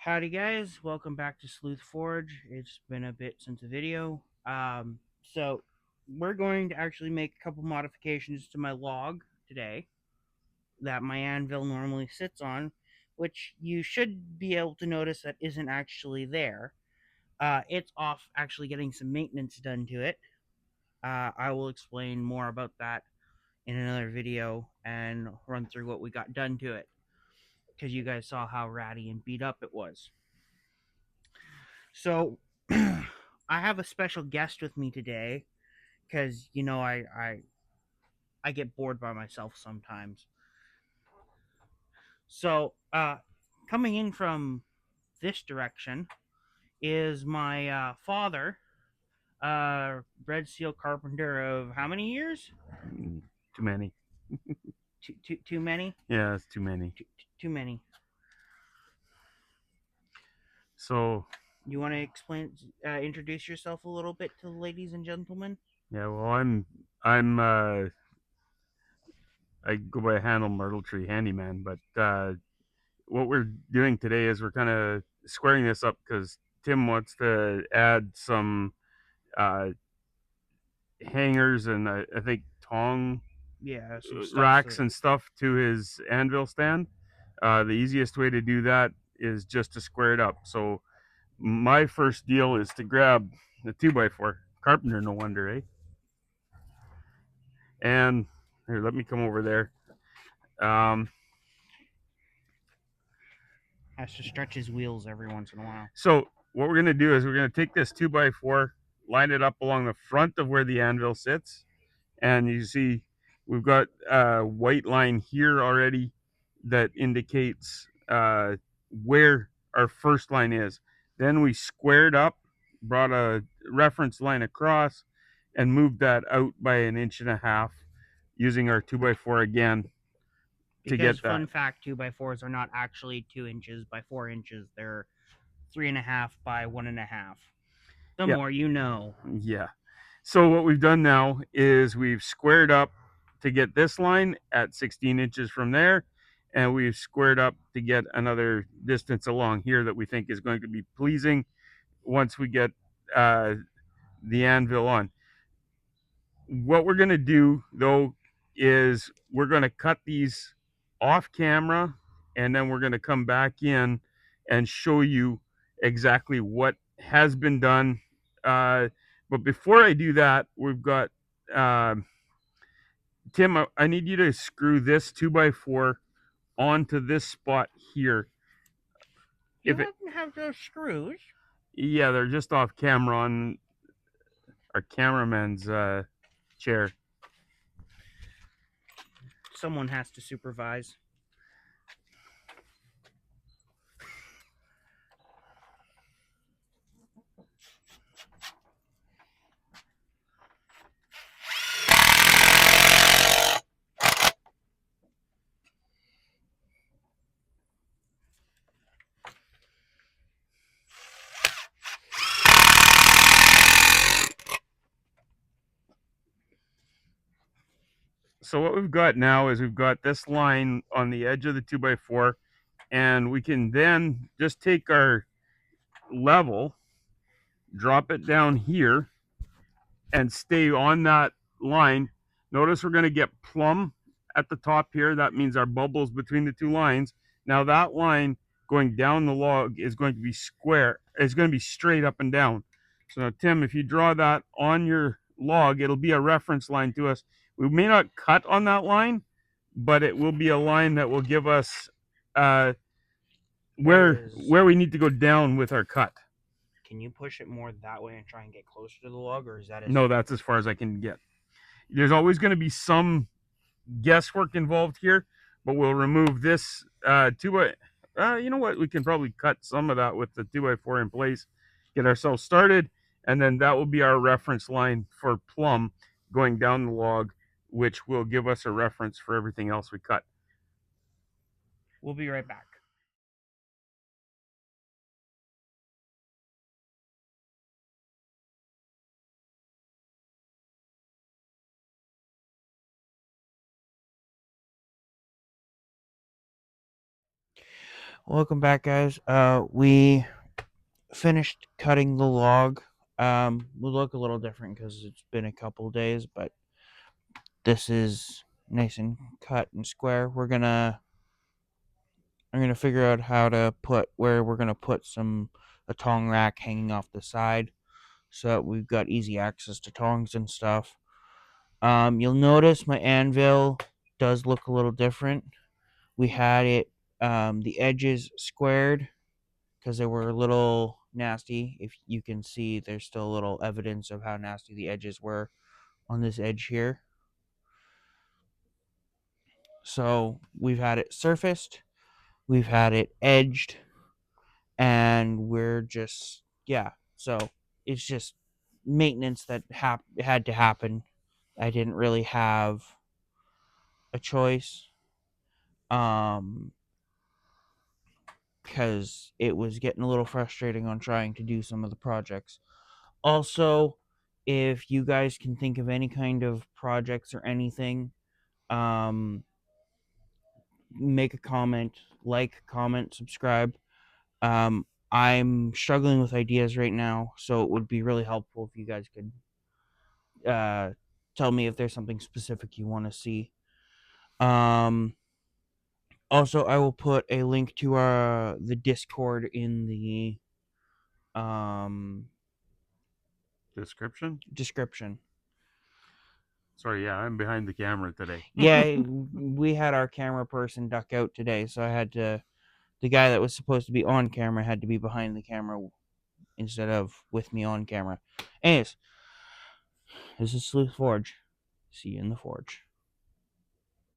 Howdy guys, welcome back to Sleuth Forge. It's been a bit since a video. So we're going to actually make a couple modifications to my log today that my anvil normally sits on, which you should be able to notice that isn't actually there. It's off actually getting some maintenance done to it. I will explain more about that in another video and run through what we got done to it because you guys saw how ratty and beat up it was. So I have a special guest with me today because I get bored by myself sometimes. So coming in from this direction is my father, red seal carpenter of how many years? Too many. Too many. Yeah, it's too many. Too many. So You want to introduce yourself a little bit to the ladies and gentlemen? yeah, well, I'm I go by Handle Myrtle Tree Handyman, but what we're doing today is we're kind of squaring this up because Tim wants to add some uh, hangers and I think tong Yeah, some stuff. So racks and stuff to his anvil stand. The easiest way to do that is just to square it up. So my first deal is to grab the 2x4 carpenter, no wonder, eh? And here, let me come over there. Um, has to stretch his wheels every once in a while. so what we're gonna do is we're gonna take this 2x4, line it up along the front of where the anvil sits, and you see we've got a white line here already that indicates where our first line is. Then we squared up, brought a reference line across, and moved that out by 1.5 inches using our 2x4 again to Because get that. fun fact, 2x4s are not actually 2 inches by 4 inches. They're 3.5 by 1.5. The Yeah, more you know. yeah. So what we've done now is we've squared up to get this line at 16 inches from there, and we've squared up to get another distance along here that we think is going to be pleasing once we get uh, the anvil on. What we're going to do though is we're going to cut these off camera, and then we're going to come back in and show you exactly what has been done. But before I do that, we've got uh, Tim. I need you to screw this 2x4 onto this spot here. You If it, happen to have those screws. yeah, they're just off camera on our cameraman's chair. Someone has to supervise. So what we've got now is we've got this line on the edge of the 2x4, and we can then just take our level, drop it down here, and stay on that line. Notice we're going to get plumb at the top here. That means our bubbles between the two lines. Now that line going down the log is going to be square. It's going to be straight up and down. So now, Tim, if you draw that on your log, it'll be a reference line to us. We may not cut on that line, but it will be a line that will give us where we need to go down with our cut. Can you push it more that way and try and get closer to the log, or is that No, that's as far as I can get. There's always going to be some guesswork involved here, but we'll remove this two by. You know what? We can probably cut some of that with the 2x4 in place, get ourselves started, and then that will be our reference line for plumb going down the log, which will give us a reference for everything else we cut. We'll be right back. Welcome back, guys. We finished cutting the log. Will look a little different because it's been a couple days, but this is nice and cut and square. I'm gonna figure out how to put where we're gonna put a tong rack hanging off the side, so that we've got easy access to tongs and stuff. You'll notice my anvil does look a little different. We had it the edges squared because they were a little nasty. If you can see, there's still a little evidence of how nasty the edges were on this edge here. So we've had it surfaced, we've had it edged, and we're just, yeah. So it's just maintenance that had to happen. I didn't really have a choice, um, because it was getting a little frustrating on trying to do some of the projects. Also, if you guys can think of any kind of projects or anything, um, make a comment, comment, subscribe. I'm struggling with ideas right now, so it would be really helpful if you guys could uh, tell me if there's something specific you want to see. Um, Also, I will put a link to the Discord in the um, Description. description. Sorry, yeah, I'm behind the camera today. Yeah, we had our camera person duck out today, so I had to. The guy that was supposed to be on camera had to be behind the camera instead of with me on camera. Anyways, this is Sleuth Forge. See you in the forge.